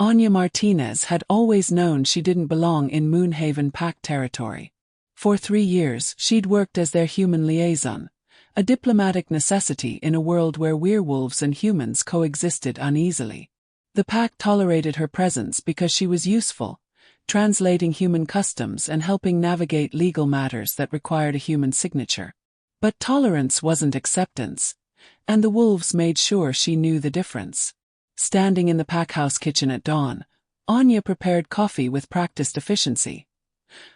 Anya Martinez had always known she didn't belong in Moonhaven Pack territory. For 3 years, she'd worked as their human liaison, a diplomatic necessity in a world where werewolves and humans coexisted uneasily. The Pack tolerated her presence because she was useful, translating human customs and helping navigate legal matters that required a human signature. But tolerance wasn't acceptance, and the wolves made sure she knew the difference. Standing in the packhouse kitchen at dawn, Anya prepared coffee with practiced efficiency,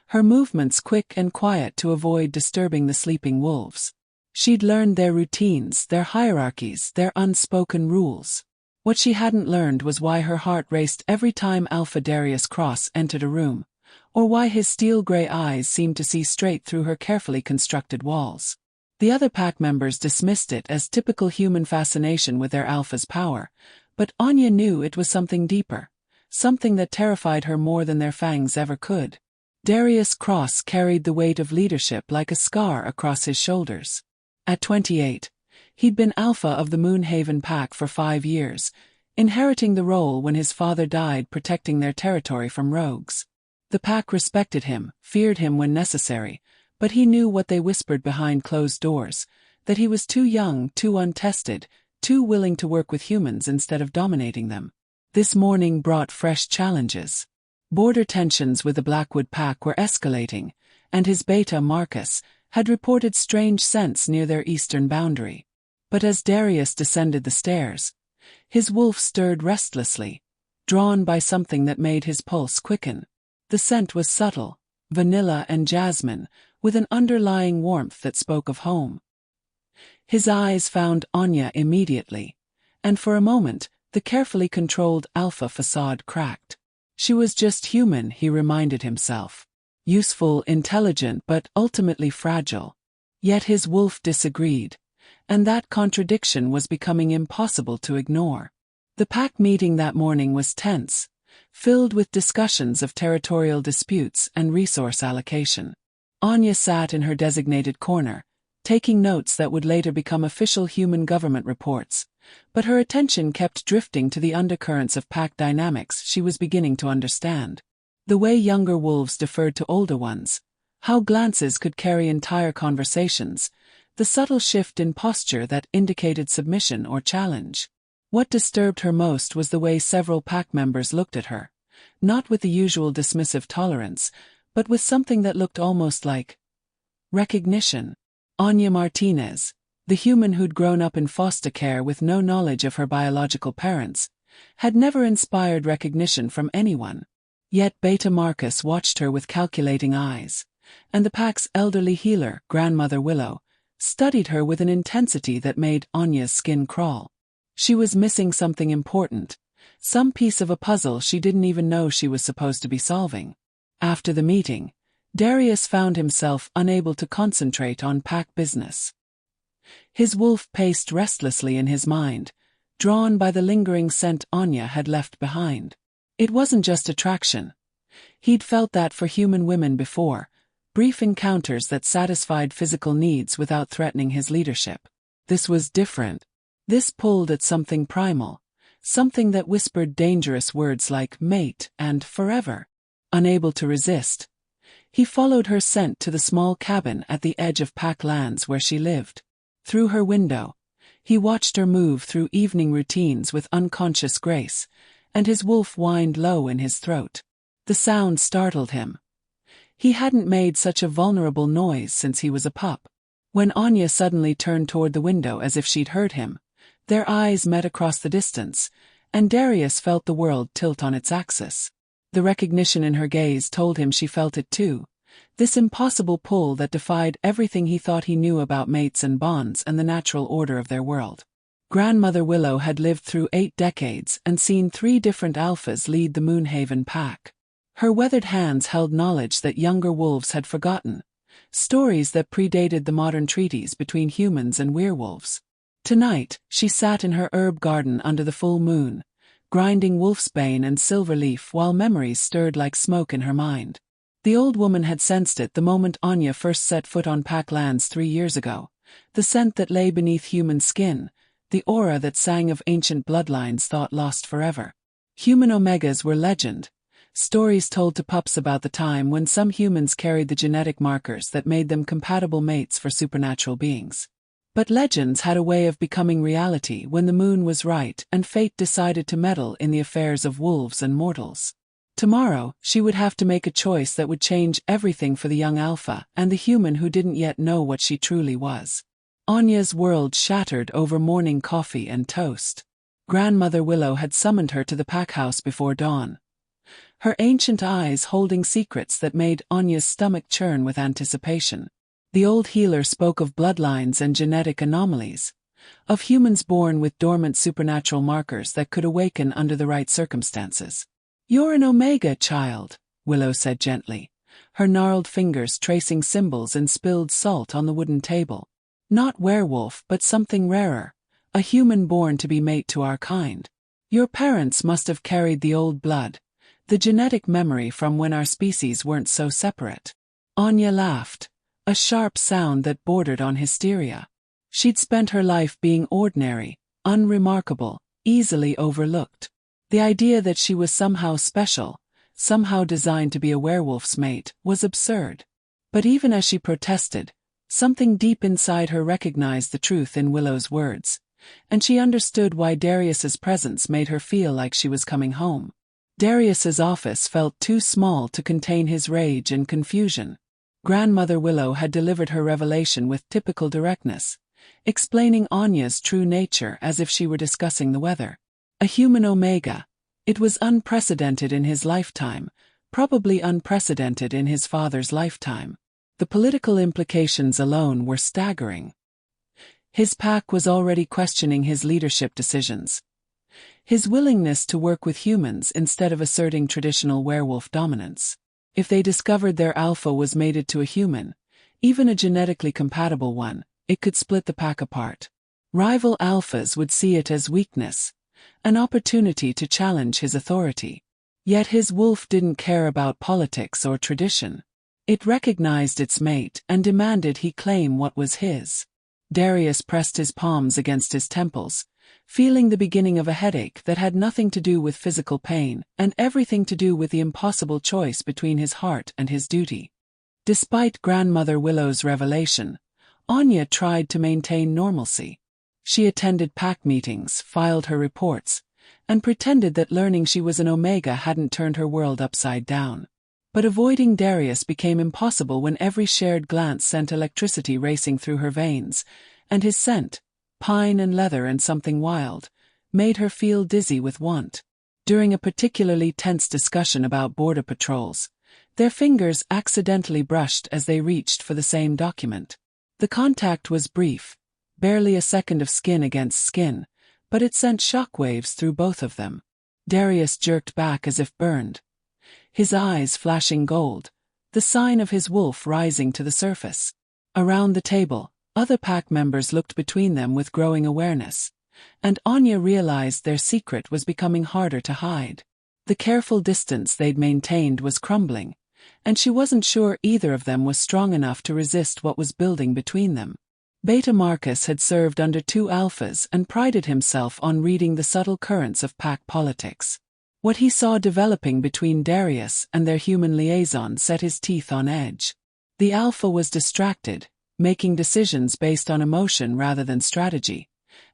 her movements quick and quiet to avoid disturbing the sleeping wolves. She'd learned their routines, their hierarchies, their unspoken rules. What she hadn't learned was why her heart raced every time Alpha Darius Cross entered a room, or why his steel-gray eyes seemed to see straight through her carefully constructed walls. The other pack members dismissed it as typical human fascination with their alpha's power, but Anya knew it was something deeper, something that terrified her more than their fangs ever could. Darius Cross carried the weight of leadership like a scar across his shoulders. At 28, he'd been alpha of the Moonhaven Pack for 5 years, inheriting the role when his father died protecting their territory from rogues. The Pack respected him, feared him when necessary, but he knew what they whispered behind closed doors, that he was too young, too untested, too willing to work with humans instead of dominating them. This morning brought fresh challenges. Border tensions with the Blackwood Pack were escalating, and his beta, Marcus, had reported strange scents near their eastern boundary. But as Darius descended the stairs, his wolf stirred restlessly, drawn by something that made his pulse quicken. The scent was subtle, vanilla and jasmine, with an underlying warmth that spoke of home. His eyes found Anya immediately, and for a moment, the carefully controlled alpha facade cracked. She was just human, he reminded himself. Useful, intelligent, but ultimately fragile. Yet his wolf disagreed, and that contradiction was becoming impossible to ignore. The pack meeting that morning was tense, filled with discussions of territorial disputes and resource allocation. Anya sat in her designated corner, taking notes that would later become official human government reports, but her attention kept drifting to the undercurrents of pack dynamics she was beginning to understand. The way younger wolves deferred to older ones, how glances could carry entire conversations, the subtle shift in posture that indicated submission or challenge. What disturbed her most was the way several pack members looked at her, not with the usual dismissive tolerance, but with something that looked almost like recognition. Anya Martinez, the human who'd grown up in foster care with no knowledge of her biological parents, had never inspired recognition from anyone. Yet Beta Marcus watched her with calculating eyes, and the pack's elderly healer, Grandmother Willow, studied her with an intensity that made Anya's skin crawl. She was missing something important, some piece of a puzzle she didn't even know she was supposed to be solving. After the meeting, Darius found himself unable to concentrate on pack business. His wolf paced restlessly in his mind, drawn by the lingering scent Anya had left behind. It wasn't just attraction. He'd felt that for human women before, brief encounters that satisfied physical needs without threatening his leadership. This was different. This pulled at something primal, something that whispered dangerous words like mate and forever. Unable to resist, he followed her scent to the small cabin at the edge of pack lands where she lived. Through her window, he watched her move through evening routines with unconscious grace, and his wolf whined low in his throat. The sound startled him. He hadn't made such a vulnerable noise since he was a pup. When Anya suddenly turned toward the window as if she'd heard him, their eyes met across the distance, and Darius felt the world tilt on its axis. The recognition in her gaze told him she felt it too, this impossible pull that defied everything he thought he knew about mates and bonds and the natural order of their world. Grandmother Willow had lived through 8 decades and seen 3 different alphas lead the Moonhaven Pack. Her weathered hands held knowledge that younger wolves had forgotten, stories that predated the modern treaties between humans and werewolves. Tonight, she sat in her herb garden under the full moon, grinding wolfsbane and silverleaf while memories stirred like smoke in her mind. The old woman had sensed it the moment Anya first set foot on pack lands 3 years ago, the scent that lay beneath human skin, the aura that sang of ancient bloodlines thought lost forever. Human omegas were legend, stories told to pups about the time when some humans carried the genetic markers that made them compatible mates for supernatural beings. But legends had a way of becoming reality when the moon was right and fate decided to meddle in the affairs of wolves and mortals. Tomorrow, she would have to make a choice that would change everything for the young alpha and the human who didn't yet know what she truly was. Anya's world shattered over morning coffee and toast. Grandmother Willow had summoned her to the pack house before dawn, her ancient eyes holding secrets that made Anya's stomach churn with anticipation. The old healer spoke of bloodlines and genetic anomalies, of humans born with dormant supernatural markers that could awaken under the right circumstances. "You're an Omega, child," Willow said gently, her gnarled fingers tracing symbols in spilled salt on the wooden table. "Not werewolf, but something rarer, a human born to be mate to our kind. Your parents must have carried the old blood, the genetic memory from when our species weren't so separate." Anya laughed, a sharp sound that bordered on hysteria. She'd spent her life being ordinary, unremarkable, easily overlooked. The idea that she was somehow special, somehow designed to be a werewolf's mate, was absurd. But even as she protested, something deep inside her recognized the truth in Willow's words, and she understood why Darius's presence made her feel like she was coming home. Darius's office felt too small to contain his rage and confusion. Grandmother Willow had delivered her revelation with typical directness, explaining Anya's true nature as if she were discussing the weather. A human Omega. It was unprecedented in his lifetime, probably unprecedented in his father's lifetime. The political implications alone were staggering. His pack was already questioning his leadership decisions, his willingness to work with humans instead of asserting traditional werewolf dominance. If they discovered their alpha was mated to a human, even a genetically compatible one, it could split the pack apart. Rival alphas would see it as weakness, an opportunity to challenge his authority. Yet his wolf didn't care about politics or tradition. It recognized its mate and demanded he claim what was his. Darius pressed his palms against his temples, feeling the beginning of a headache that had nothing to do with physical pain and everything to do with the impossible choice between his heart and his duty. Despite Grandmother Willow's revelation, Anya tried to maintain normalcy. She attended pack meetings, filed her reports, and pretended that learning she was an Omega hadn't turned her world upside down. But avoiding Darius became impossible when every shared glance sent electricity racing through her veins, and his scent, pine and leather and something wild, made her feel dizzy with want. During a particularly tense discussion about border patrols, their fingers accidentally brushed as they reached for the same document. The contact was brief, barely a second of skin against skin, but it sent shockwaves through both of them. Darius jerked back as if burned, his eyes flashing gold, the sign of his wolf rising to the surface. Around the table, other pack members looked between them with growing awareness, and Anya realized their secret was becoming harder to hide. The careful distance they'd maintained was crumbling, and she wasn't sure either of them was strong enough to resist what was building between them. Beta Marcus had served under two alphas and prided himself on reading the subtle currents of pack politics. What he saw developing between Darius and their human liaison set his teeth on edge. The alpha was distracted, making decisions based on emotion rather than strategy,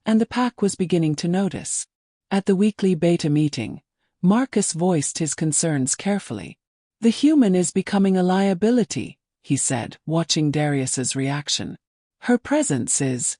and the pack was beginning to notice. At the weekly beta meeting, Marcus voiced his concerns carefully. "The human is becoming a liability," he said, watching Darius's reaction. "Her presence is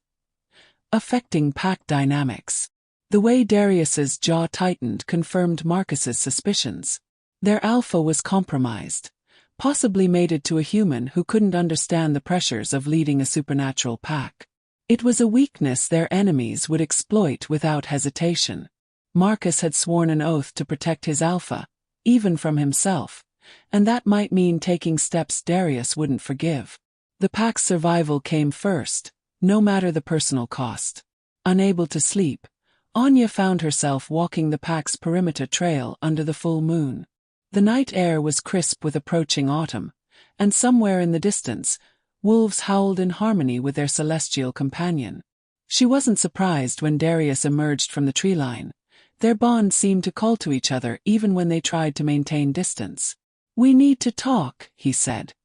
affecting pack dynamics." The way Darius's jaw tightened confirmed Marcus's suspicions. Their alpha was compromised, possibly mated to a human who couldn't understand the pressures of leading a supernatural pack. It was a weakness their enemies would exploit without hesitation. Marcus had sworn an oath to protect his alpha, even from himself, and that might mean taking steps Darius wouldn't forgive. The pack's survival came first, no matter the personal cost. Unable to sleep, Anya found herself walking the pack's perimeter trail under the full moon. The night air was crisp with approaching autumn, and somewhere in the distance, wolves howled in harmony with their celestial companion. She wasn't surprised when Darius emerged from the tree line, Their bond seemed to call to each other even when they tried to maintain distance. "We need to talk," he said,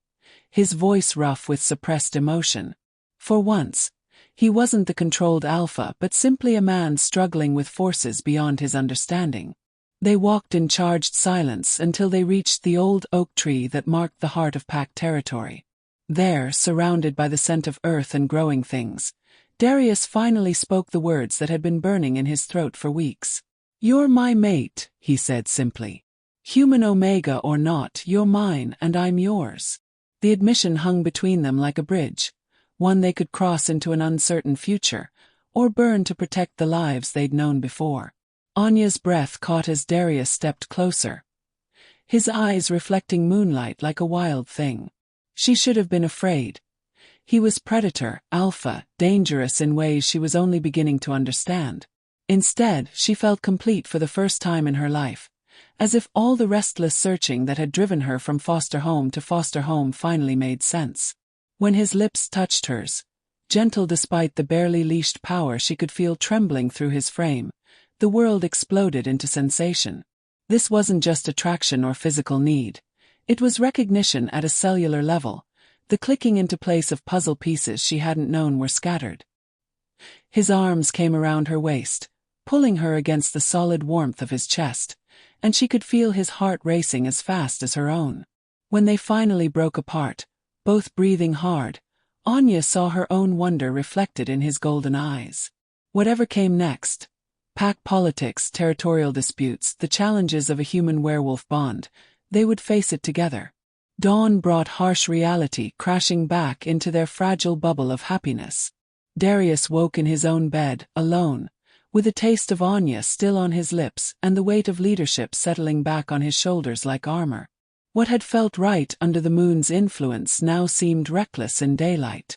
his voice rough with suppressed emotion. For once, he wasn't the controlled alpha but simply a man struggling with forces beyond his understanding. They walked in charged silence until they reached the old oak tree that marked the heart of pack territory. There, surrounded by the scent of earth and growing things, Darius finally spoke the words that had been burning in his throat for weeks. "You're my mate," he said simply. "Human Omega or not, you're mine and I'm yours." The admission hung between them like a bridge, one they could cross into an uncertain future, or burn to protect the lives they'd known before. Anya's breath caught as Darius stepped closer, his eyes reflecting moonlight like a wild thing. She should have been afraid. He was predator, alpha, dangerous in ways she was only beginning to understand. Instead, she felt complete for the first time in her life, as if all the restless searching that had driven her from foster home to foster home finally made sense. When his lips touched hers, gentle despite the barely leashed power she could feel trembling through his frame, the world exploded into sensation. This wasn't just attraction or physical need. It was recognition at a cellular level, the clicking into place of puzzle pieces she hadn't known were scattered. His arms came around her waist, pulling her against the solid warmth of his chest, and she could feel his heart racing as fast as her own. When they finally broke apart, both breathing hard, Anya saw her own wonder reflected in his golden eyes. Whatever came next, pack politics, territorial disputes, the challenges of a human-werewolf bond, they would face it together. Dawn brought harsh reality crashing back into their fragile bubble of happiness. Darius woke in his own bed, alone, with a taste of Anya still on his lips and the weight of leadership settling back on his shoulders like armor. What had felt right under the moon's influence now seemed reckless in daylight.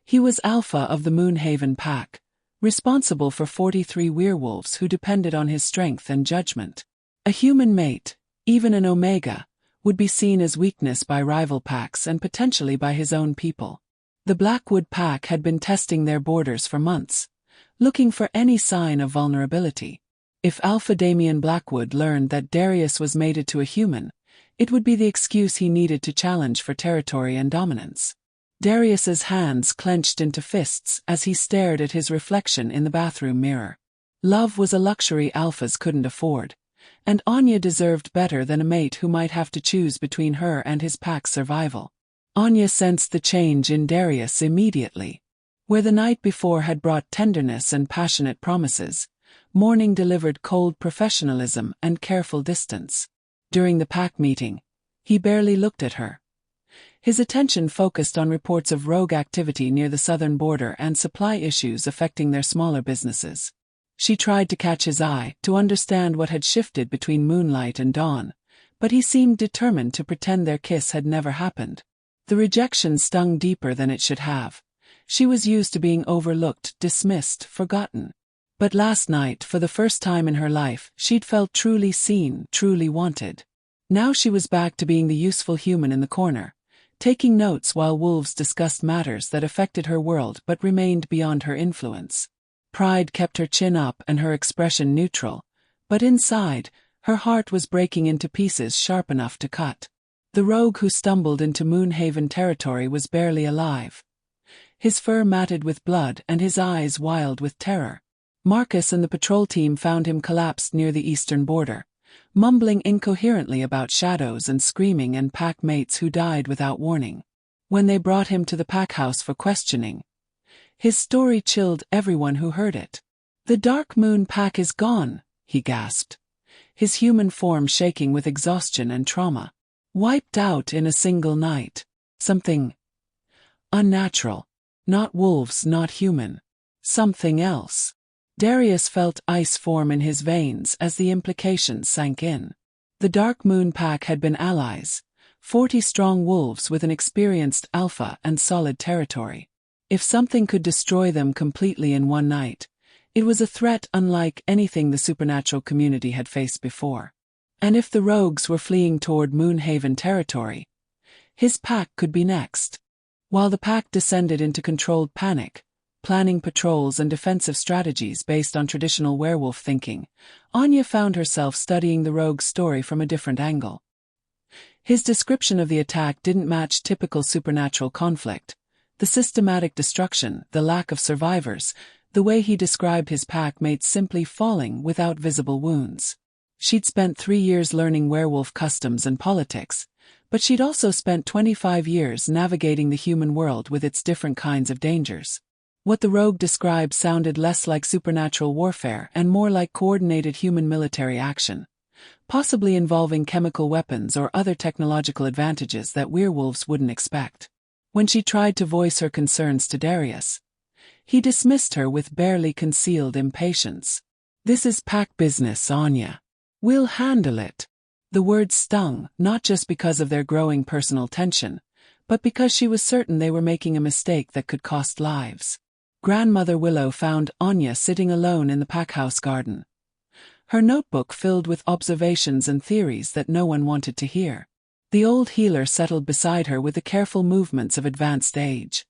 He was alpha of the Moonhaven pack, responsible for 43 werewolves who depended on his strength and judgment. A human mate, even an Omega, would be seen as weakness by rival packs and potentially by his own people. The Blackwood pack had been testing their borders for months, looking for any sign of vulnerability. If Alpha Damian Blackwood learned that Darius was mated to a human, it would be the excuse he needed to challenge for territory and dominance. Darius's hands clenched into fists as he stared at his reflection in the bathroom mirror. Love was a luxury alphas couldn't afford, and Anya deserved better than a mate who might have to choose between her and his pack's survival. Anya sensed the change in Darius immediately. Where the night before had brought tenderness and passionate promises, morning delivered cold professionalism and careful distance. During the pack meeting, he barely looked at her. His attention focused on reports of rogue activity near the southern border and supply issues affecting their smaller businesses. She tried to catch his eye, to understand what had shifted between moonlight and dawn, but he seemed determined to pretend their kiss had never happened. The rejection stung deeper than it should have. She was used to being overlooked, dismissed, forgotten. But last night, for the first time in her life, she'd felt truly seen, truly wanted. Now she was back to being the useful human in the corner, taking notes while wolves discussed matters that affected her world but remained beyond her influence. Pride kept her chin up and her expression neutral, but inside, her heart was breaking into pieces sharp enough to cut. The rogue who stumbled into Moonhaven territory was barely alive, his fur matted with blood and his eyes wild with terror. Marcus and the patrol team found him collapsed near the eastern border, mumbling incoherently about shadows and screaming and pack mates who died without warning. When they brought him to the pack house for questioning, his story chilled everyone who heard it. "The Dark Moon pack is gone," he gasped, his human form shaking with exhaustion and trauma. "Wiped out in a single night. Something unnatural. Not wolves, not human. Something else." Darius felt ice form in his veins as the implications sank in. The Dark Moon pack had been allies, 40 strong wolves with an experienced alpha and solid territory. If something could destroy them completely in one night, it was a threat unlike anything the supernatural community had faced before. And if the rogues were fleeing toward Moonhaven territory, his pack could be next. While the pack descended into controlled panic, planning patrols and defensive strategies based on traditional werewolf thinking, Anya found herself studying the rogue's story from a different angle. His description of the attack didn't match typical supernatural conflict. The systematic destruction, the lack of survivors, the way he described his pack mates simply falling without visible wounds. She'd spent 3 years learning werewolf customs and politics, but she'd also spent 25 years navigating the human world with its different kinds of dangers. What the rogue described sounded less like supernatural warfare and more like coordinated human military action, possibly involving chemical weapons or other technological advantages that werewolves wouldn't expect. When she tried to voice her concerns to Darius, he dismissed her with barely concealed impatience. "This is pack business, Anya. We'll handle it." The words stung, not just because of their growing personal tension, but because she was certain they were making a mistake that could cost lives. Grandmother Willow found Anya sitting alone in the packhouse garden, her notebook filled with observations and theories that no one wanted to hear. The old healer settled beside her with the careful movements of advanced age,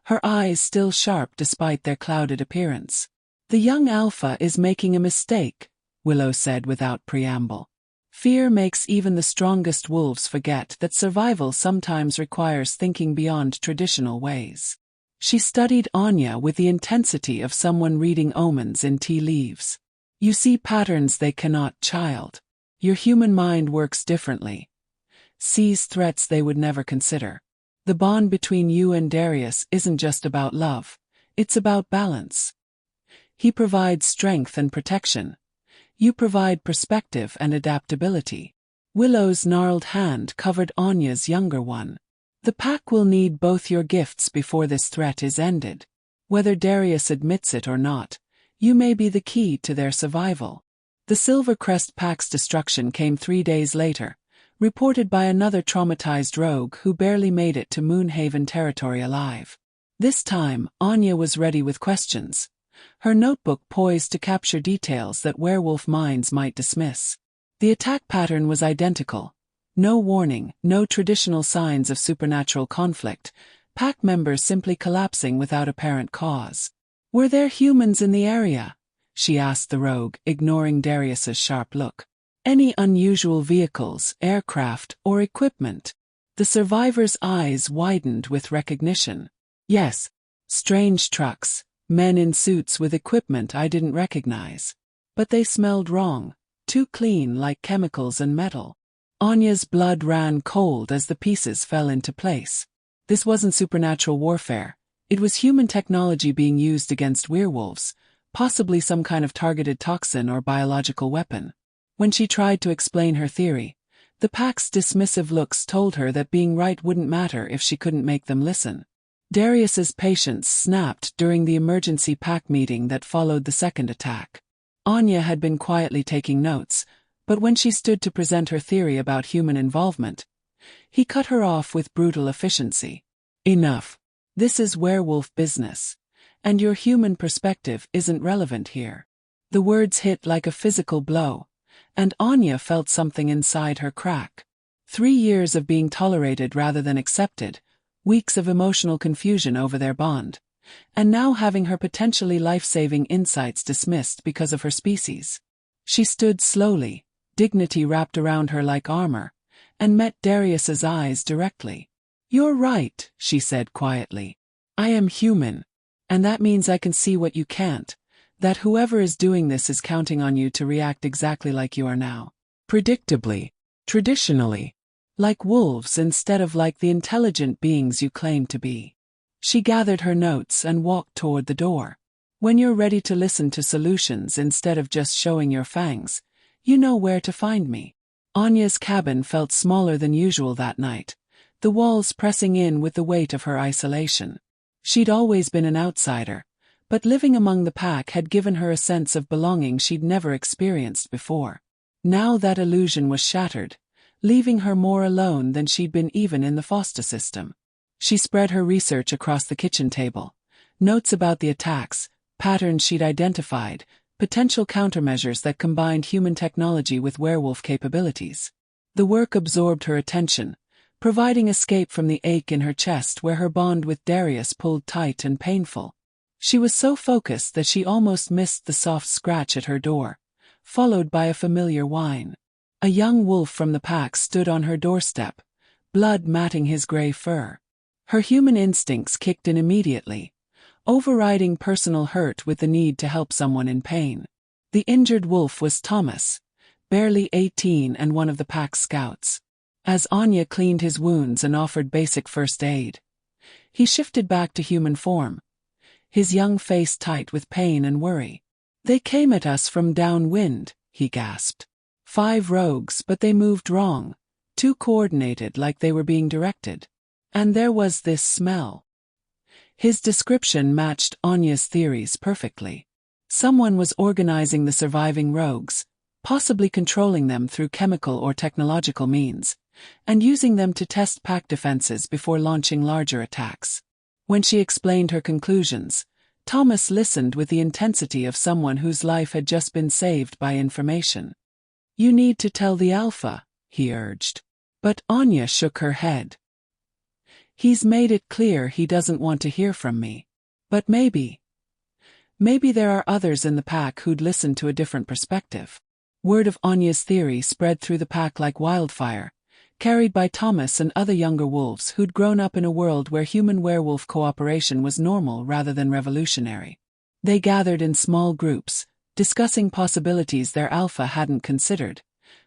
her eyes still sharp despite their clouded appearance. "The young alpha is making a mistake," Willow said without preamble. "Fear makes even the strongest wolves forget that survival sometimes requires thinking beyond traditional ways." She studied Anya with the intensity of someone reading omens in tea leaves. "You see patterns they cannot, child. Your human mind works differently. Sees threats they would never consider. The bond between you and Darius isn't just about love, it's about balance. He provides strength and protection. You provide perspective and adaptability." Willow's gnarled hand covered Anya's younger one. "The pack will need both your gifts before this threat is ended. Whether Darius admits it or not, you may be the key to their survival." The Silvercrest pack's destruction came 3 days later, reported by another traumatized rogue who barely made it to Moonhaven territory alive. This time, Anya was ready with questions, her notebook poised to capture details that werewolf minds might dismiss. The attack pattern was identical. No warning, no traditional signs of supernatural conflict, pack members simply collapsing without apparent cause. "Were there humans in the area?" she asked the rogue, ignoring Darius's sharp look. "Any unusual vehicles, aircraft, or equipment?" The survivor's eyes widened with recognition. "Yes. Strange trucks, men in suits with equipment I didn't recognize. But they smelled wrong, too clean like chemicals and metal." Anya's blood ran cold as the pieces fell into place. This wasn't supernatural warfare. It was human technology being used against werewolves, possibly some kind of targeted toxin or biological weapon. When she tried to explain her theory, the pack's dismissive looks told her that being right wouldn't matter if she couldn't make them listen. Darius's patience snapped during the emergency pack meeting that followed the second attack. Anya had been quietly taking notes, but when she stood to present her theory about human involvement, he cut her off with brutal efficiency. "Enough. This is werewolf business, and your human perspective isn't relevant here." The words hit like a physical blow, and Anya felt something inside her crack. 3 years of being tolerated rather than accepted, weeks of emotional confusion over their bond, and now having her potentially life-saving insights dismissed because of her species. She stood slowly, dignity wrapped around her like armor, and met Darius's eyes directly. "You're right," she said quietly. "I am human, and that means I can see what you can't, that whoever is doing this is counting on you to react exactly like you are now. Predictably, traditionally, like wolves instead of like the intelligent beings you claim to be." She gathered her notes and walked toward the door. "When you're ready to listen to solutions instead of just showing your fangs, you know where to find me." Anya's cabin felt smaller than usual that night, the walls pressing in with the weight of her isolation. She'd always been an outsider, but living among the pack had given her a sense of belonging she'd never experienced before. Now that illusion was shattered, leaving her more alone than she'd been even in the foster system. She spread her research across the kitchen table, notes about the attacks, patterns she'd identified, potential countermeasures that combined human technology with werewolf capabilities. The work absorbed her attention, providing escape from the ache in her chest where her bond with Darius pulled tight and painful. She was so focused that she almost missed the soft scratch at her door, followed by a familiar whine. A young wolf from the pack stood on her doorstep, blood matting his gray fur. Her human instincts kicked in immediately, overriding personal hurt with the need to help someone in pain. The injured wolf was Thomas, barely 18 and one of the pack's scouts. As Anya cleaned his wounds and offered basic first aid, he shifted back to human form, his young face tight with pain and worry. "They came at us from downwind," he gasped. 5 rogues, but they moved wrong, too coordinated, like they were being directed. And there was this smell. His description matched Anya's theories perfectly. Someone was organizing the surviving rogues, possibly controlling them through chemical or technological means, and using them to test pack defenses before launching larger attacks. When she explained her conclusions, Thomas listened with the intensity of someone whose life had just been saved by information. "You need to tell the Alpha," he urged. But Anya shook her head. "He's made it clear he doesn't want to hear from me. But maybe there are others in the pack who'd listen to a different perspective." Word of Anya's theory spread through the pack like wildfire, carried by Thomas and other younger wolves who'd grown up in a world where human-werewolf cooperation was normal rather than revolutionary. They gathered in small groups, discussing possibilities their alpha hadn't considered,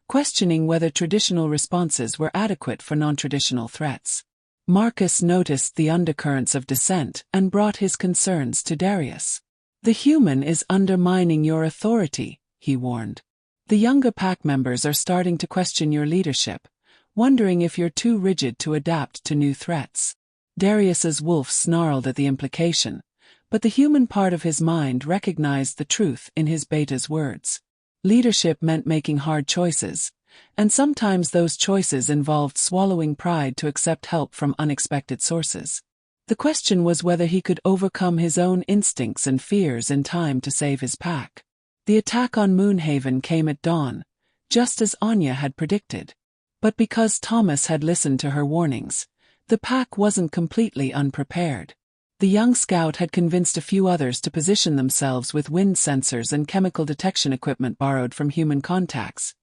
questioning whether traditional responses were adequate for non-traditional threats. Marcus noticed the undercurrents of dissent and brought his concerns to Darius. "The human is undermining your authority," he warned. "The younger pack members are starting to question your leadership, wondering if you're too rigid to adapt to new threats." Darius's wolf snarled at the implication, but the human part of his mind recognized the truth in his beta's words. Leadership meant making hard choices, and sometimes those choices involved swallowing pride to accept help from unexpected sources. The question was whether he could overcome his own instincts and fears in time to save his pack. The attack on Moonhaven came at dawn, just as Anya had predicted. But because Thomas had listened to her warnings, the pack wasn't completely unprepared. The young scout had convinced a few others to position themselves with wind sensors and chemical detection equipment borrowed from human contacts,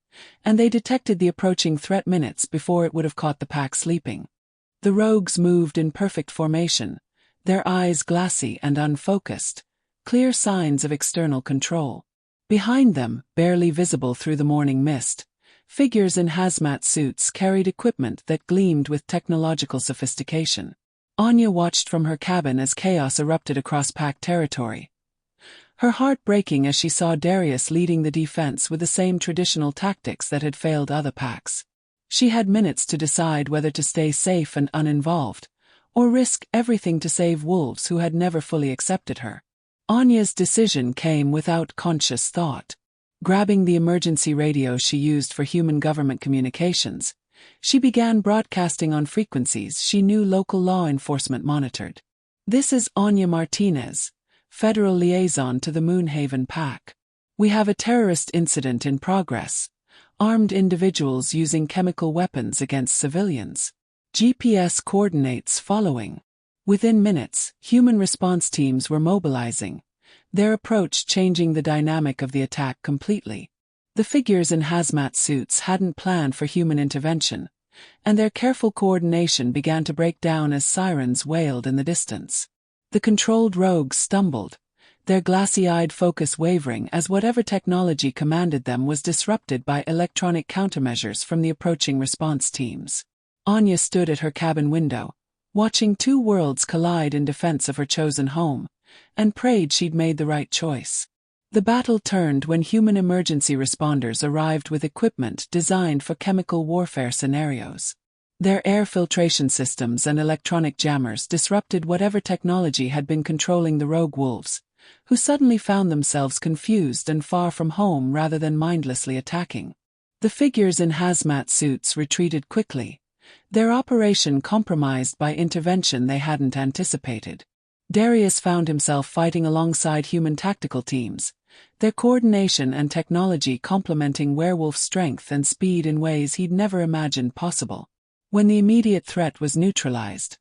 and they detected the approaching threat minutes before it would have caught the pack sleeping. The rogues moved in perfect formation, their eyes glassy and unfocused, clear signs of external control. Behind them, barely visible through the morning mist, figures in hazmat suits carried equipment that gleamed with technological sophistication. Anya watched from her cabin as chaos erupted across pack territory, her heart breaking as she saw Darius leading the defense with the same traditional tactics that had failed other packs. She had minutes to decide whether to stay safe and uninvolved, or risk everything to save wolves who had never fully accepted her. Anya's decision came without conscious thought. Grabbing the emergency radio she used for human government communications, she began broadcasting on frequencies she knew local law enforcement monitored. "This is Anya Martinez, Federal Liaison to the Moonhaven Pack. We have a terrorist incident in progress. Armed individuals using chemical weapons against civilians. GPS coordinates following." Within minutes, human response teams were mobilizing, their approach changing the dynamic of the attack completely. The figures in hazmat suits hadn't planned for human intervention, and their careful coordination began to break down as sirens wailed in the distance. The controlled rogues stumbled, their glassy-eyed focus wavering as whatever technology commanded them was disrupted by electronic countermeasures from the approaching response teams. Anya stood at her cabin window, watching 2 worlds collide in defense of her chosen home, and prayed she'd made the right choice. The battle turned when human emergency responders arrived with equipment designed for chemical warfare scenarios. Their air filtration systems and electronic jammers disrupted whatever technology had been controlling the rogue wolves, who suddenly found themselves confused and far from home rather than mindlessly attacking. The figures in hazmat suits retreated quickly, their operation compromised by intervention they hadn't anticipated. Darius found himself fighting alongside human tactical teams, their coordination and technology complementing Werewolf's strength and speed in ways he'd never imagined possible. When the immediate threat was neutralized,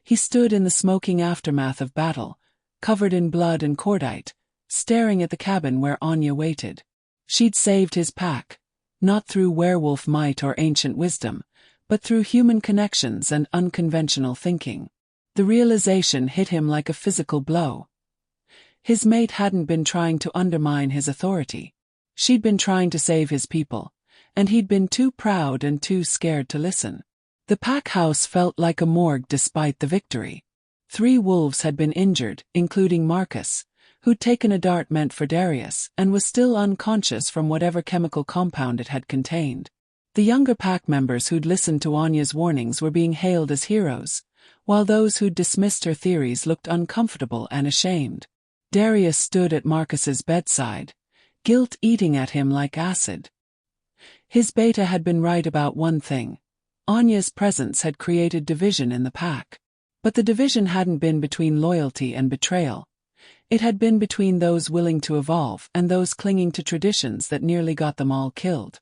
he stood in the smoking aftermath of battle, covered in blood and cordite, staring at the cabin where Anya waited. She'd saved his pack, not through werewolf might or ancient wisdom, but through human connections and unconventional thinking. The realization hit him like a physical blow. His mate hadn't been trying to undermine his authority. She'd been trying to save his people, and he'd been too proud and too scared to listen. The pack house felt like a morgue despite the victory. 3 wolves had been injured, including Marcus, who'd taken a dart meant for Darius and was still unconscious from whatever chemical compound it had contained. The younger pack members who'd listened to Anya's warnings were being hailed as heroes, while those who'd dismissed her theories looked uncomfortable and ashamed. Darius stood at Marcus's bedside, guilt eating at him like acid. His beta had been right about one thing. Anya's presence had created division in the pack. But the division hadn't been between loyalty and betrayal. It had been between those willing to evolve and those clinging to traditions that nearly got them all killed.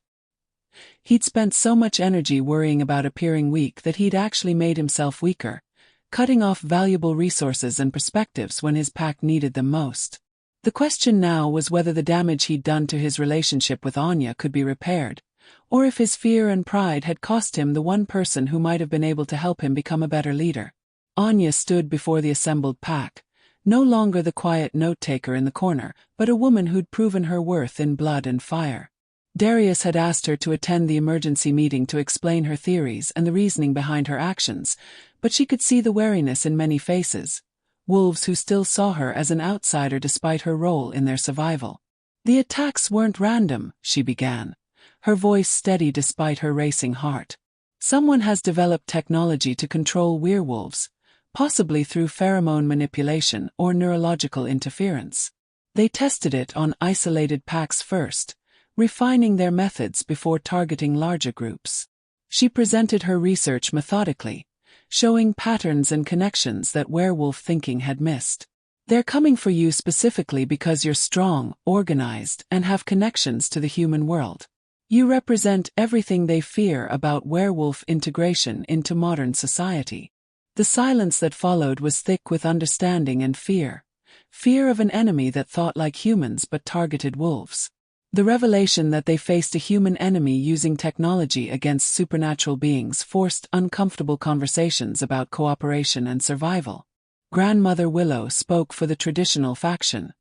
He'd spent so much energy worrying about appearing weak that he'd actually made himself weaker, cutting off valuable resources and perspectives when his pack needed them most. The question now was whether the damage he'd done to his relationship with Anya could be repaired, or if his fear and pride had cost him the one person who might have been able to help him become a better leader. Anya stood before the assembled pack, no longer the quiet note-taker in the corner, but a woman who'd proven her worth in blood and fire. Darius had asked her to attend the emergency meeting to explain her theories and the reasoning behind her actions, but she could see the wariness in many faces, wolves who still saw her as an outsider despite her role in their survival. "The attacks weren't random," she began, her voice steady despite her racing heart. "Someone has developed technology to control werewolves, possibly through pheromone manipulation or neurological interference. They tested it on isolated packs first, refining their methods before targeting larger groups." She presented her research methodically, showing patterns and connections that werewolf thinking had missed. "They're coming for you specifically because you're strong, organized, and have connections to the human world. You represent everything they fear about werewolf integration into modern society." The silence that followed was thick with understanding and fear. Fear of an enemy that thought like humans but targeted wolves. The revelation that they faced a human enemy using technology against supernatural beings forced uncomfortable conversations about cooperation and survival. Grandmother Willow spoke for the traditional faction,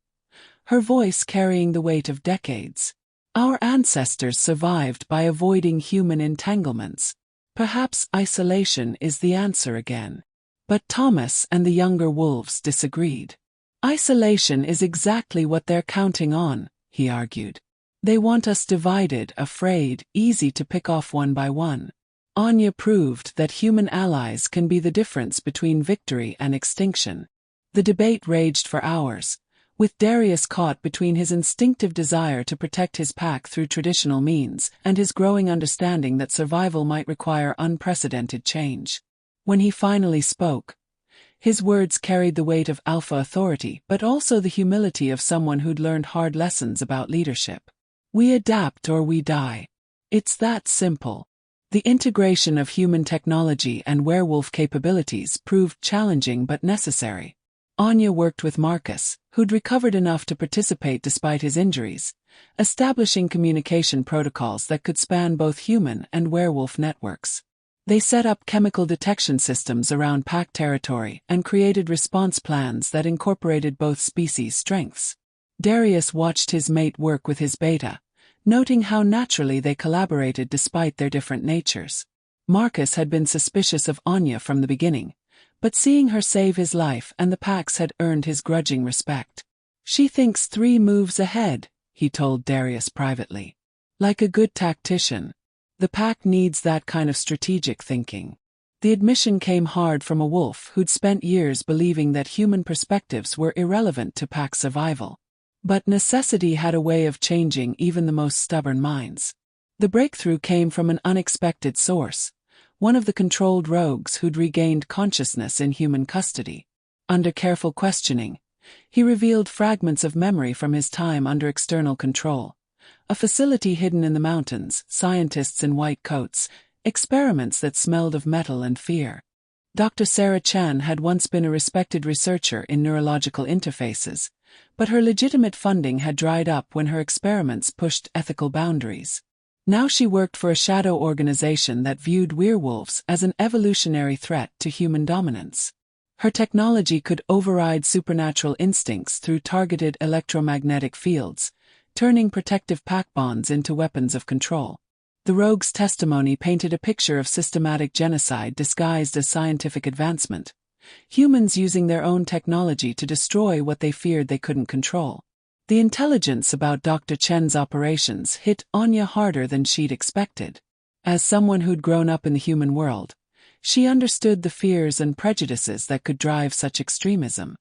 her voice carrying the weight of decades. "Our ancestors survived by avoiding human entanglements. Perhaps isolation is the answer again." But Thomas and the younger wolves disagreed. "Isolation is exactly what they're counting on," he argued. "They want us divided, afraid, easy to pick off one by one." Anya proved that human allies can be the difference between victory and extinction. The debate raged for hours, with Darius caught between his instinctive desire to protect his pack through traditional means and his growing understanding that survival might require unprecedented change. When he finally spoke, his words carried the weight of alpha authority but also the humility of someone who'd learned hard lessons about leadership. "We adapt or we die. It's that simple." The integration of human technology and werewolf capabilities proved challenging but necessary. Anya worked with Marcus, who'd recovered enough to participate despite his injuries, establishing communication protocols that could span both human and werewolf networks. They set up chemical detection systems around pack territory and created response plans that incorporated both species' strengths. Darius watched his mate work with his beta, noting how naturally they collaborated despite their different natures. Marcus had been suspicious of Anya from the beginning, but seeing her save his life and the pack's had earned his grudging respect. "She thinks 3 moves ahead," he told Darius privately. "Like a good tactician. The pack needs that kind of strategic thinking." The admission came hard from a wolf who'd spent years believing that human perspectives were irrelevant to pack survival. But necessity had a way of changing even the most stubborn minds. The breakthrough came from an unexpected source, one of the controlled rogues who'd regained consciousness in human custody. Under careful questioning, he revealed fragments of memory from his time under external control. A facility hidden in the mountains, scientists in white coats, experiments that smelled of metal and fear. Dr. Sarah Chan had once been a respected researcher in neurological interfaces, but her legitimate funding had dried up when her experiments pushed ethical boundaries. Now she worked for a shadow organization that viewed werewolves as an evolutionary threat to human dominance. Her technology could override supernatural instincts through targeted electromagnetic fields, turning protective pack bonds into weapons of control. The rogue's testimony painted a picture of systematic genocide disguised as scientific advancement, humans using their own technology to destroy what they feared they couldn't control. The intelligence about Dr. Chen's operations hit Anya harder than she'd expected. As someone who'd grown up in the human world, she understood the fears and prejudices that could drive such extremism.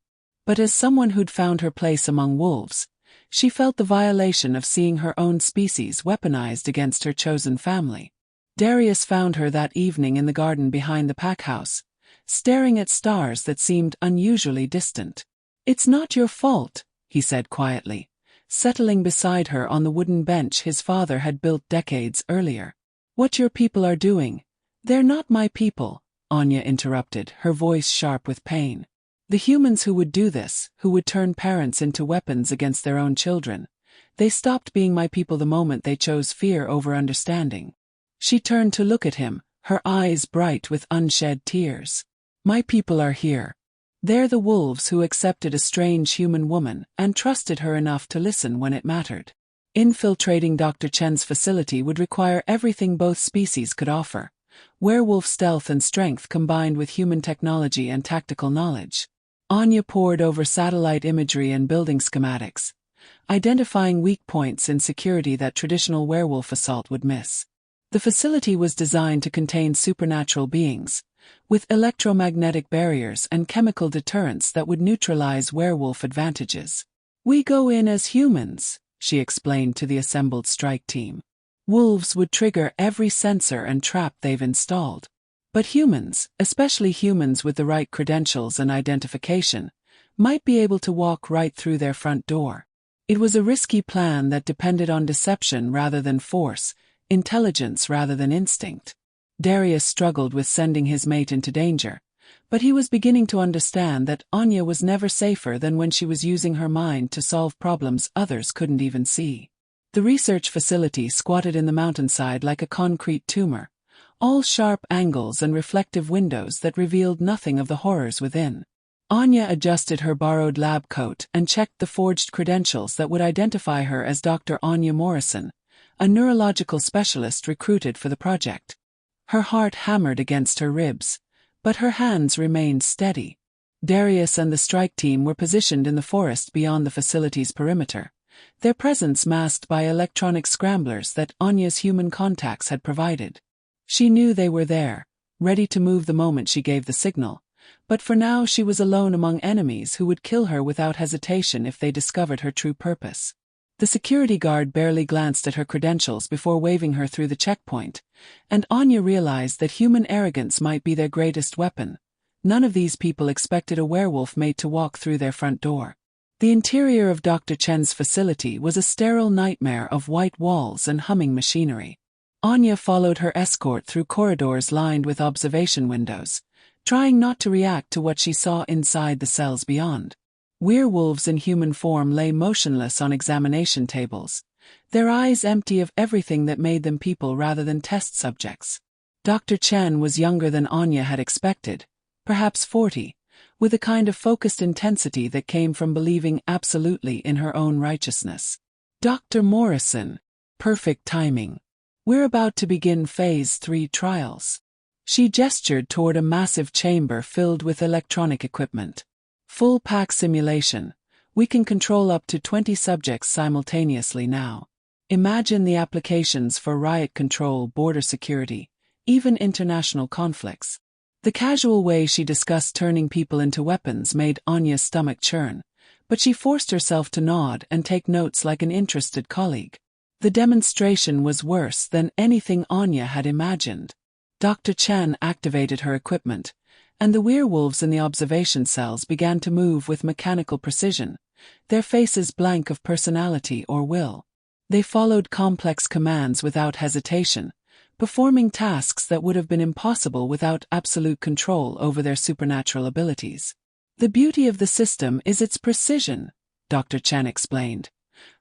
But as someone who'd found her place among wolves, she felt the violation of seeing her own species weaponized against her chosen family. Darius found her that evening in the garden behind the pack house, staring at stars that seemed unusually distant. "It's not your fault," he said quietly, settling beside her on the wooden bench his father had built decades earlier. "What your people are doing, they're not my people," Anya interrupted, her voice sharp with pain. "The humans who would do this, who would turn parents into weapons against their own children, they stopped being my people the moment they chose fear over understanding." She turned to look at him, her eyes bright with unshed tears. "My people are here. They're the wolves who accepted a strange human woman and trusted her enough to listen when it mattered." Infiltrating Dr. Chen's facility would require everything both species could offer: werewolf stealth and strength combined with human technology and tactical knowledge. Anya pored over satellite imagery and building schematics, identifying weak points in security that traditional werewolf assault would miss. The facility was designed to contain supernatural beings, with electromagnetic barriers and chemical deterrents that would neutralize werewolf advantages. "We go in as humans," she explained to the assembled strike team. "Wolves would trigger every sensor and trap they've installed. But humans, especially humans with the right credentials and identification, might be able to walk right through their front door." It was a risky plan that depended on deception rather than force, intelligence rather than instinct. Darius struggled with sending his mate into danger, but he was beginning to understand that Anya was never safer than when she was using her mind to solve problems others couldn't even see. The research facility squatted in the mountainside like a concrete tumor, all sharp angles and reflective windows that revealed nothing of the horrors within. Anya adjusted her borrowed lab coat and checked the forged credentials that would identify her as Dr. Anya Morrison, a neurological specialist recruited for the project. Her heart hammered against her ribs, but her hands remained steady. Darius and the strike team were positioned in the forest beyond the facility's perimeter, their presence masked by electronic scramblers that Anya's human contacts had provided. She knew they were there, ready to move the moment she gave the signal, but for now she was alone among enemies who would kill her without hesitation if they discovered her true purpose. The security guard barely glanced at her credentials before waving her through the checkpoint, and Anya realized that human arrogance might be their greatest weapon. None of these people expected a werewolf mate to walk through their front door. The interior of Dr. Chen's facility was a sterile nightmare of white walls and humming machinery. Anya followed her escort through corridors lined with observation windows, trying not to react to what she saw inside the cells beyond. Werewolves in human form lay motionless on examination tables, their eyes empty of everything that made them people rather than test subjects. Dr. Chen was younger than Anya had expected, perhaps 40, with a kind of focused intensity that came from believing absolutely in her own righteousness. "Dr. Morrison, perfect timing. We're about to begin Phase 3 trials." She gestured toward a massive chamber filled with electronic equipment. "Full pack simulation. We can control up to 20 subjects simultaneously now. Imagine the applications for riot control, border security, even international conflicts." The casual way she discussed turning people into weapons made Anya's stomach churn, but she forced herself to nod and take notes like an interested colleague. The demonstration was worse than anything Anya had imagined. Dr. Chen activated her equipment, and the werewolves in the observation cells began to move with mechanical precision, their faces blank of personality or will. They followed complex commands without hesitation, performing tasks that would have been impossible without absolute control over their supernatural abilities. The beauty of the system is its precision, Dr. Chen explained,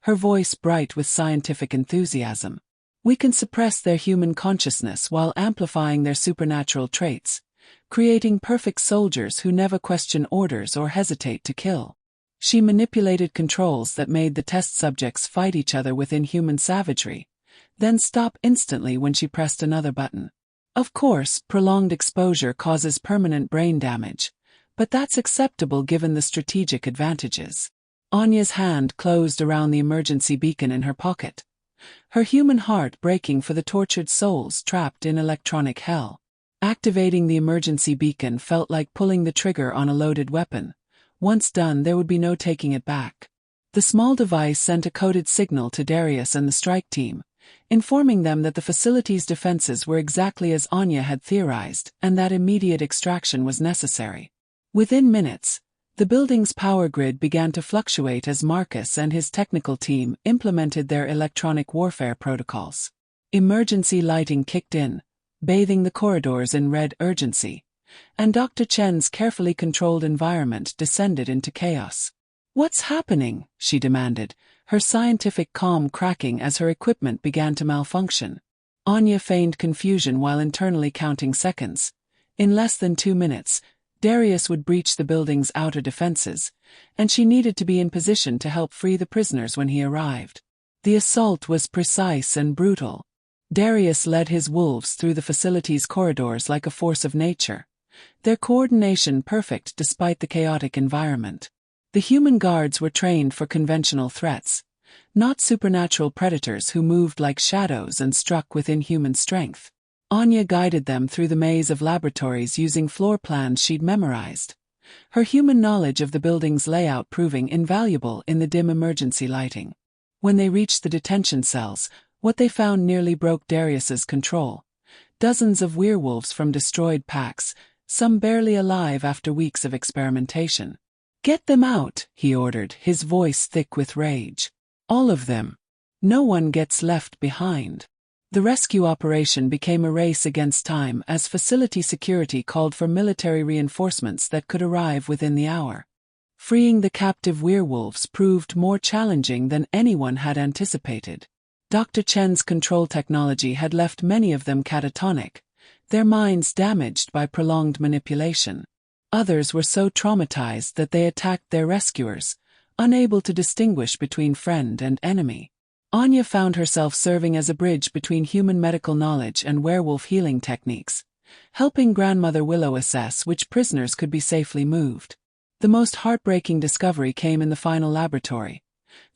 her voice bright with scientific enthusiasm. We can suppress their human consciousness while amplifying their supernatural traits, creating perfect soldiers who never question orders or hesitate to kill. She manipulated controls that made the test subjects fight each other with inhuman savagery, then stop instantly when she pressed another button. Of course, prolonged exposure causes permanent brain damage, but that's acceptable given the strategic advantages. Anya's hand closed around the emergency beacon in her pocket, her human heart breaking for the tortured souls trapped in electronic hell. Activating the emergency beacon felt like pulling the trigger on a loaded weapon. Once done, there would be no taking it back. The small device sent a coded signal to Darius and the strike team, informing them that the facility's defenses were exactly as Anya had theorized and that immediate extraction was necessary. Within minutes, the building's power grid began to fluctuate as Marcus and his technical team implemented their electronic warfare protocols. Emergency lighting kicked in, bathing the corridors in red urgency, and Dr. Chen's carefully controlled environment descended into chaos. "What's happening?" she demanded, her scientific calm cracking as her equipment began to malfunction. Anya feigned confusion while internally counting seconds. In less than 2 minutes, Darius would breach the building's outer defenses, and she needed to be in position to help free the prisoners when he arrived. The assault was precise and brutal. Darius led his wolves through the facility's corridors like a force of nature, their coordination perfect despite the chaotic environment. The human guards were trained for conventional threats, not supernatural predators who moved like shadows and struck with inhuman strength. Anya guided them through the maze of laboratories using floor plans she'd memorized, her human knowledge of the building's layout proving invaluable in the dim emergency lighting. When they reached the detention cells, what they found nearly broke Darius's control. Dozens of werewolves from destroyed packs, some barely alive after weeks of experimentation. "Get them out," he ordered, his voice thick with rage. "All of them. No one gets left behind." The rescue operation became a race against time as facility security called for military reinforcements that could arrive within the hour. Freeing the captive werewolves proved more challenging than anyone had anticipated. Dr. Chen's control technology had left many of them catatonic, their minds damaged by prolonged manipulation. Others were so traumatized that they attacked their rescuers, unable to distinguish between friend and enemy. Anya found herself serving as a bridge between human medical knowledge and werewolf healing techniques, helping Grandmother Willow assess which prisoners could be safely moved. The most heartbreaking discovery came in the final laboratory.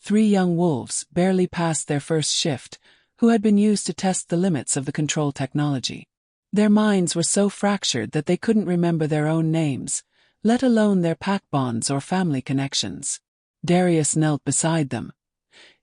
3 young wolves, barely past their first shift, who had been used to test the limits of the control technology. Their minds were so fractured that they couldn't remember their own names, let alone their pack bonds or family connections. Darius knelt beside them,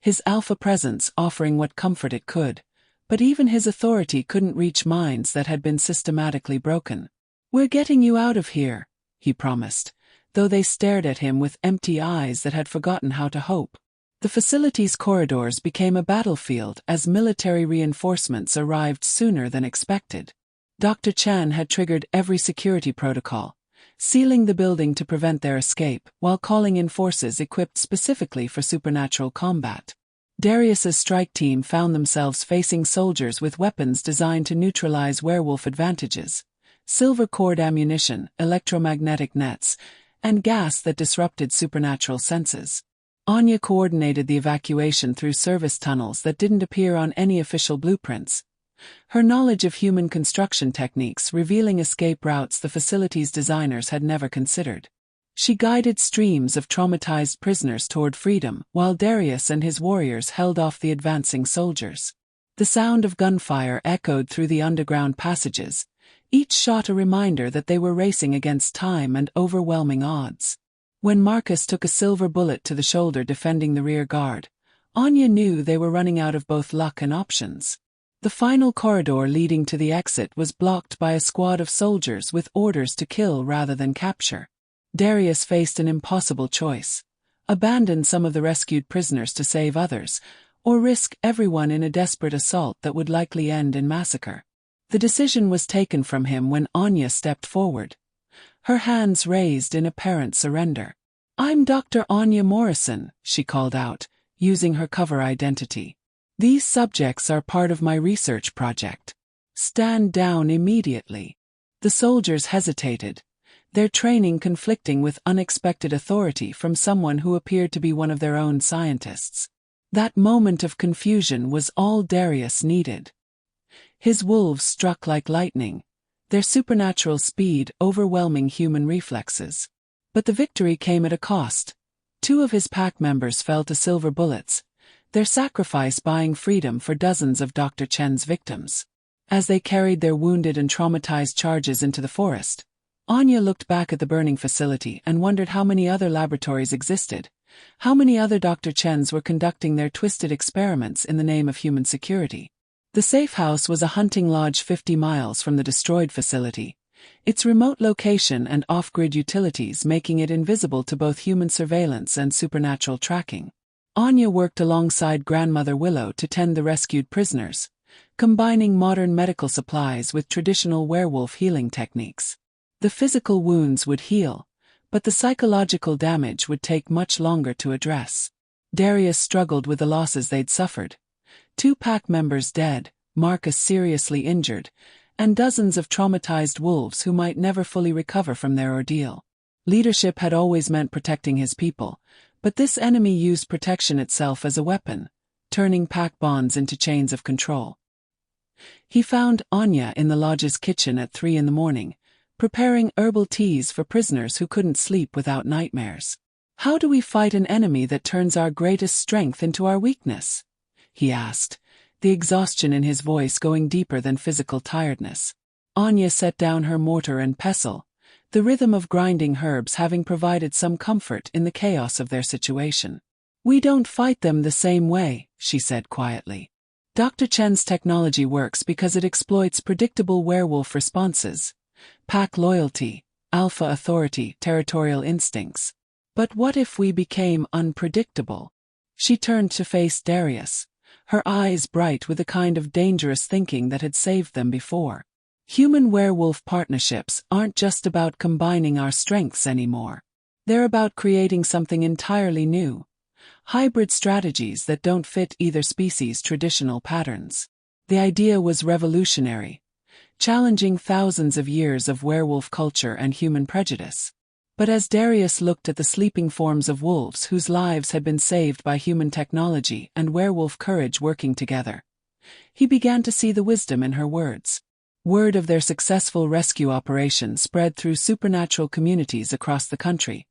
his alpha presence offering what comfort it could, but even his authority couldn't reach minds that had been systematically broken. "We're getting you out of here," he promised, though they stared at him with empty eyes that had forgotten how to hope. The facility's corridors became a battlefield as military reinforcements arrived sooner than expected. Dr. Chan had triggered every security protocol, sealing the building to prevent their escape, while calling in forces equipped specifically for supernatural combat. Darius's strike team found themselves facing soldiers with weapons designed to neutralize werewolf advantages: silver cord ammunition, electromagnetic nets, and gas that disrupted supernatural senses. Anya coordinated the evacuation through service tunnels that didn't appear on any official blueprints, her knowledge of human construction techniques revealing escape routes the facility's designers had never considered. She guided streams of traumatized prisoners toward freedom, while Darius and his warriors held off the advancing soldiers. The sound of gunfire echoed through the underground passages, each shot a reminder that they were racing against time and overwhelming odds. When Marcus took a silver bullet to the shoulder defending the rear guard, Anya knew they were running out of both luck and options. The final corridor leading to the exit was blocked by a squad of soldiers with orders to kill rather than capture. Darius faced an impossible choice: abandon some of the rescued prisoners to save others, or risk everyone in a desperate assault that would likely end in massacre. The decision was taken from him when Anya stepped forward, her hands raised in apparent surrender. "I'm Dr. Anya Morrison," she called out, using her cover identity. "These subjects are part of my research project. Stand down immediately." The soldiers hesitated, their training conflicting with unexpected authority from someone who appeared to be one of their own scientists. That moment of confusion was all Darius needed. His wolves struck like lightning, their supernatural speed overwhelming human reflexes. But the victory came at a cost. 2 of his pack members fell to silver bullets, their sacrifice buying freedom for dozens of Dr. Chen's victims. As they carried their wounded and traumatized charges into the forest, Anya looked back at the burning facility and wondered how many other laboratories existed, how many other Dr. Chens were conducting their twisted experiments in the name of human security. The safe house was a hunting lodge 50 miles from the destroyed facility, its remote location and off-grid utilities making it invisible to both human surveillance and supernatural tracking. Anya worked alongside Grandmother Willow to tend the rescued prisoners, combining modern medical supplies with traditional werewolf healing techniques. The physical wounds would heal, but the psychological damage would take much longer to address. Darius struggled with the losses they'd suffered. 2 pack members dead, Marcus seriously injured, and dozens of traumatized wolves who might never fully recover from their ordeal. Leadership had always meant protecting his people, but this enemy used protection itself as a weapon, turning pack bonds into chains of control. He found Anya in the lodge's kitchen at 3 a.m, preparing herbal teas for prisoners who couldn't sleep without nightmares. "How do we fight an enemy that turns our greatest strength into our weakness?" he asked, the exhaustion in his voice going deeper than physical tiredness. Anya set down her mortar and pestle, the rhythm of grinding herbs having provided some comfort in the chaos of their situation. "We don't fight them the same way," she said quietly. "Dr. Chen's technology works because it exploits predictable werewolf responses, pack loyalty, alpha authority, territorial instincts. But what if we became unpredictable?" She turned to face Darius, her eyes bright with the kind of dangerous thinking that had saved them before. Human-werewolf partnerships aren't just about combining our strengths anymore. They're about creating something entirely new. Hybrid strategies that don't fit either species' traditional patterns. The idea was revolutionary, challenging thousands of years of werewolf culture and human prejudice. But as Darius looked at the sleeping forms of wolves whose lives had been saved by human technology and werewolf courage working together, he began to see the wisdom in her words. Word of their successful rescue operation spread through supernatural communities across the country,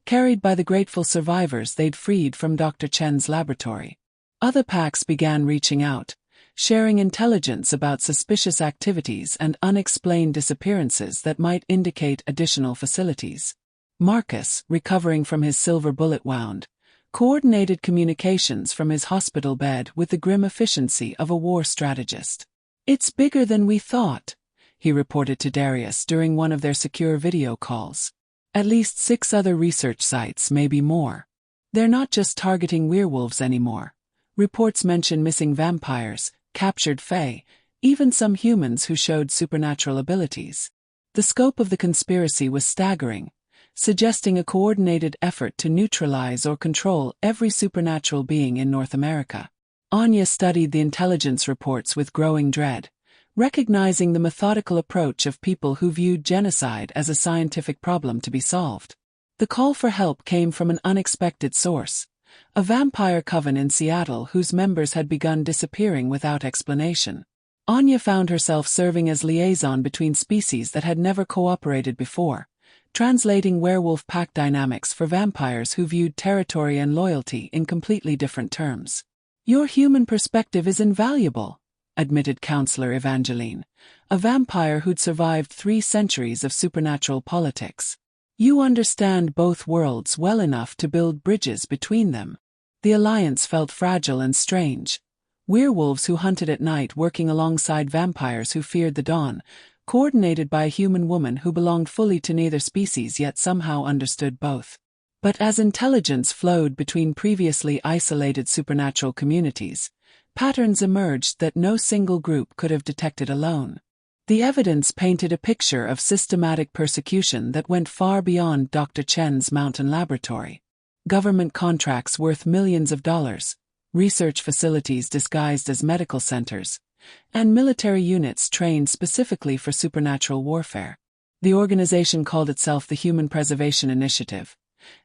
carried by the grateful survivors they'd freed from Dr. Chen's laboratory. Other packs began reaching out, sharing intelligence about suspicious activities and unexplained disappearances that might indicate additional facilities. Marcus, recovering from his silver bullet wound, coordinated communications from his hospital bed with the grim efficiency of a war strategist. "It's bigger than we thought," he reported to Darius during one of their secure video calls. "At least 6 other research sites, maybe more. They're not just targeting werewolves anymore. Reports mention missing vampires, captured fae, even some humans who showed supernatural abilities." The scope of the conspiracy was staggering, suggesting a coordinated effort to neutralize or control every supernatural being in North America. Anya studied the intelligence reports with growing dread, recognizing the methodical approach of people who viewed genocide as a scientific problem to be solved. The call for help came from an unexpected source, a vampire coven in Seattle whose members had begun disappearing without explanation. Anya found herself serving as liaison between species that had never cooperated before, translating werewolf pack dynamics for vampires who viewed territory and loyalty in completely different terms. "Your human perspective is invaluable," admitted Counselor Evangeline, a vampire who'd survived 3 centuries of supernatural politics. "You understand both worlds well enough to build bridges between them." The alliance felt fragile and strange. Werewolves who hunted at night working alongside vampires who feared the dawn, coordinated by a human woman who belonged fully to neither species yet somehow understood both. But as intelligence flowed between previously isolated supernatural communities, patterns emerged that no single group could have detected alone. The evidence painted a picture of systematic persecution that went far beyond Dr. Chen's mountain laboratory. Government contracts worth millions of dollars, research facilities disguised as medical centers, and military units trained specifically for supernatural warfare. The organization called itself the Human Preservation Initiative,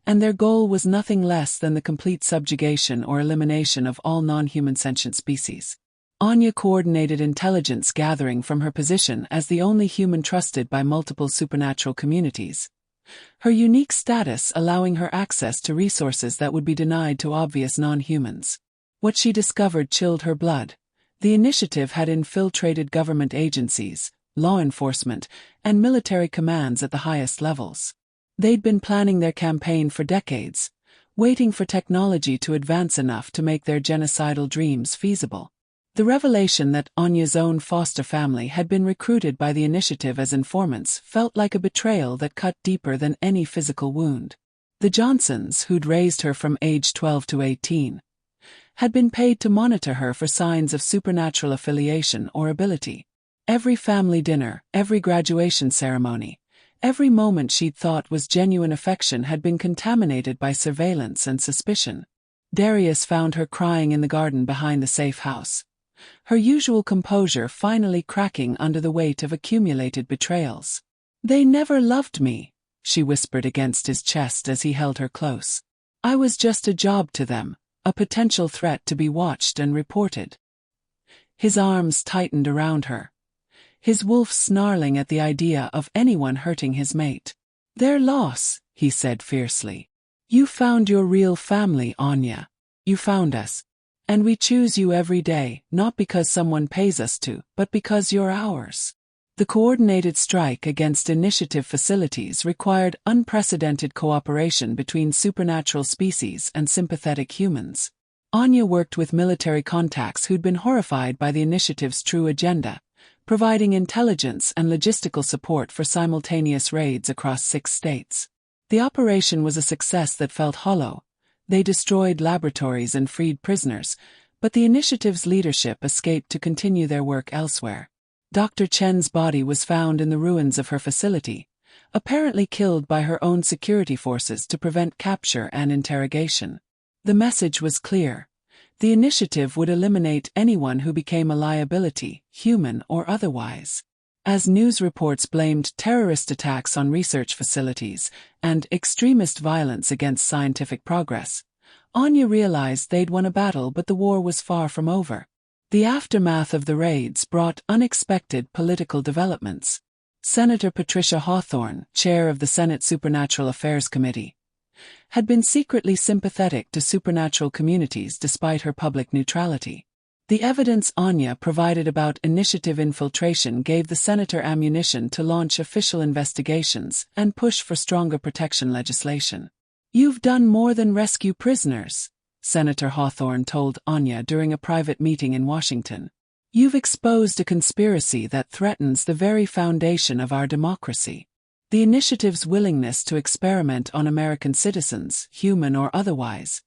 and their goal was nothing less than the complete subjugation or elimination of all non-human sentient species. Anya coordinated intelligence gathering from her position as the only human trusted by multiple supernatural communities, her unique status allowing her access to resources that would be denied to obvious non-humans. What she discovered chilled her blood. The initiative had infiltrated government agencies, law enforcement, and military commands at the highest levels. They'd been planning their campaign for decades, waiting for technology to advance enough to make their genocidal dreams feasible. The revelation that Anya's own foster family had been recruited by the initiative as informants felt like a betrayal that cut deeper than any physical wound. The Johnsons, who'd raised her from age 12 to 18, had been paid to monitor her for signs of supernatural affiliation or ability. Every family dinner, every graduation ceremony, every moment she'd thought was genuine affection had been contaminated by surveillance and suspicion. Darius found her crying in the garden behind the safe house, her usual composure finally cracking under the weight of accumulated betrayals. "They never loved me," she whispered against his chest as he held her close. "I was just a job to them, a potential threat to be watched and reported." His arms tightened around her, his wolf snarling at the idea of anyone hurting his mate. "Their loss," he said fiercely. "You found your real family, Anya. You found us. And we choose you every day, not because someone pays us to, but because you're ours." The coordinated strike against initiative facilities required unprecedented cooperation between supernatural species and sympathetic humans. Anya worked with military contacts who'd been horrified by the initiative's true agenda, providing intelligence and logistical support for simultaneous raids across 6 states. The operation was a success that felt hollow. They destroyed laboratories and freed prisoners, but the initiative's leadership escaped to continue their work elsewhere. Dr. Chen's body was found in the ruins of her facility, apparently killed by her own security forces to prevent capture and interrogation. The message was clear. The initiative would eliminate anyone who became a liability, human or otherwise. As news reports blamed terrorist attacks on research facilities and extremist violence against scientific progress, Anya realized they'd won a battle, but the war was far from over. The aftermath of the raids brought unexpected political developments. Senator Patricia Hawthorne, chair of the Senate Supernatural Affairs Committee, had been secretly sympathetic to supernatural communities despite her public neutrality. The evidence Anya provided about initiative infiltration gave the senator ammunition to launch official investigations and push for stronger protection legislation. "You've done more than rescue prisoners," Senator Hawthorne told Anya during a private meeting in Washington. "You've exposed a conspiracy that threatens the very foundation of our democracy." The initiative's willingness to experiment on American citizens, human or otherwise,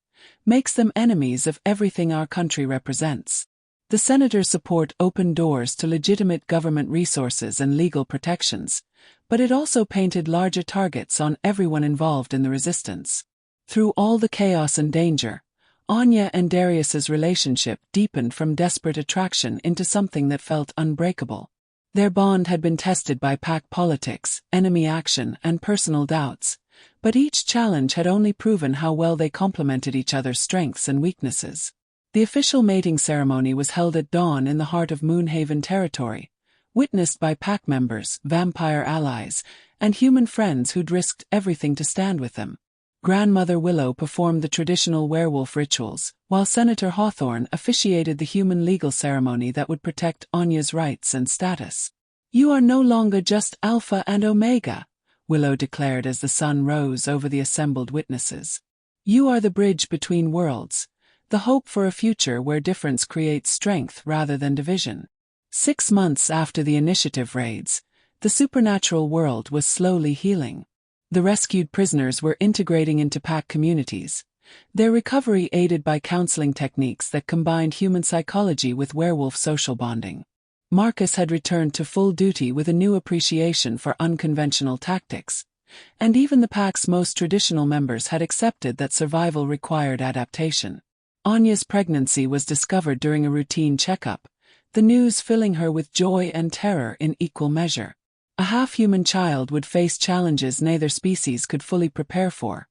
makes them enemies of everything our country represents. The senator's support opened doors to legitimate government resources and legal protections, but it also painted larger targets on everyone involved in the resistance. Through all the chaos and danger, Anya and Darius's relationship deepened from desperate attraction into something that felt unbreakable. Their bond had been tested by pack politics, enemy action, and personal doubts, but each challenge had only proven how well they complemented each other's strengths and weaknesses. The official mating ceremony was held at dawn in the heart of Moonhaven territory, witnessed by pack members, vampire allies, and human friends who'd risked everything to stand with them. Grandmother Willow performed the traditional werewolf rituals, while Senator Hawthorne officiated the human legal ceremony that would protect Anya's rights and status. "You are no longer just Alpha and Omega," Willow declared as the sun rose over the assembled witnesses. "You are the bridge between worlds, the hope for a future where difference creates strength rather than division." 6 months after the initiative raids, the supernatural world was slowly healing. The rescued prisoners were integrating into pack communities, their recovery aided by counseling techniques that combined human psychology with werewolf social bonding. Marcus had returned to full duty with a new appreciation for unconventional tactics, and even the pack's most traditional members had accepted that survival required adaptation. Anya's pregnancy was discovered during a routine checkup, the news filling her with joy and terror in equal measure. A half-human child would face challenges neither species could fully prepare for,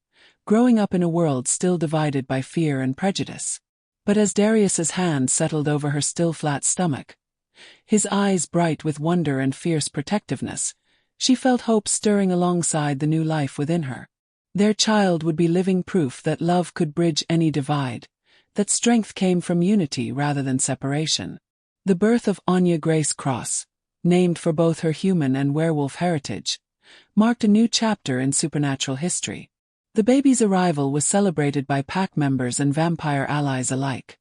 growing up in a world still divided by fear and prejudice. But as Darius's hand settled over her still flat stomach, his eyes bright with wonder and fierce protectiveness, she felt hope stirring alongside the new life within her. Their child would be living proof that love could bridge any divide, that strength came from unity rather than separation. The birth of Anya Grace Cross, named for both her human and werewolf heritage, marked a new chapter in supernatural history. The baby's arrival was celebrated by pack members and vampire allies alike.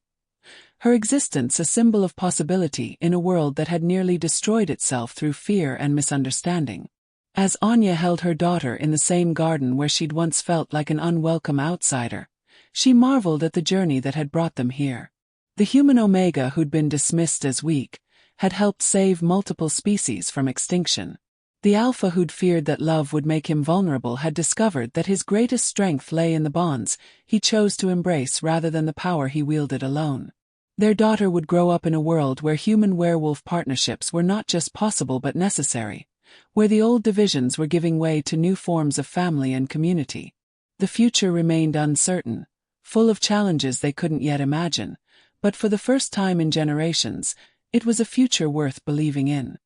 Her existence a symbol of possibility in a world that had nearly destroyed itself through fear and misunderstanding. As Anya held her daughter in the same garden where she'd once felt like an unwelcome outsider, she marveled at the journey that had brought them here. The human Omega who'd been dismissed as weak had helped save multiple species from extinction. The Alpha who'd feared that love would make him vulnerable had discovered that his greatest strength lay in the bonds he chose to embrace rather than the power he wielded alone. Their daughter would grow up in a world where human-werewolf partnerships were not just possible but necessary, where the old divisions were giving way to new forms of family and community. The future remained uncertain, full of challenges they couldn't yet imagine, but for the first time in generations, it was a future worth believing in.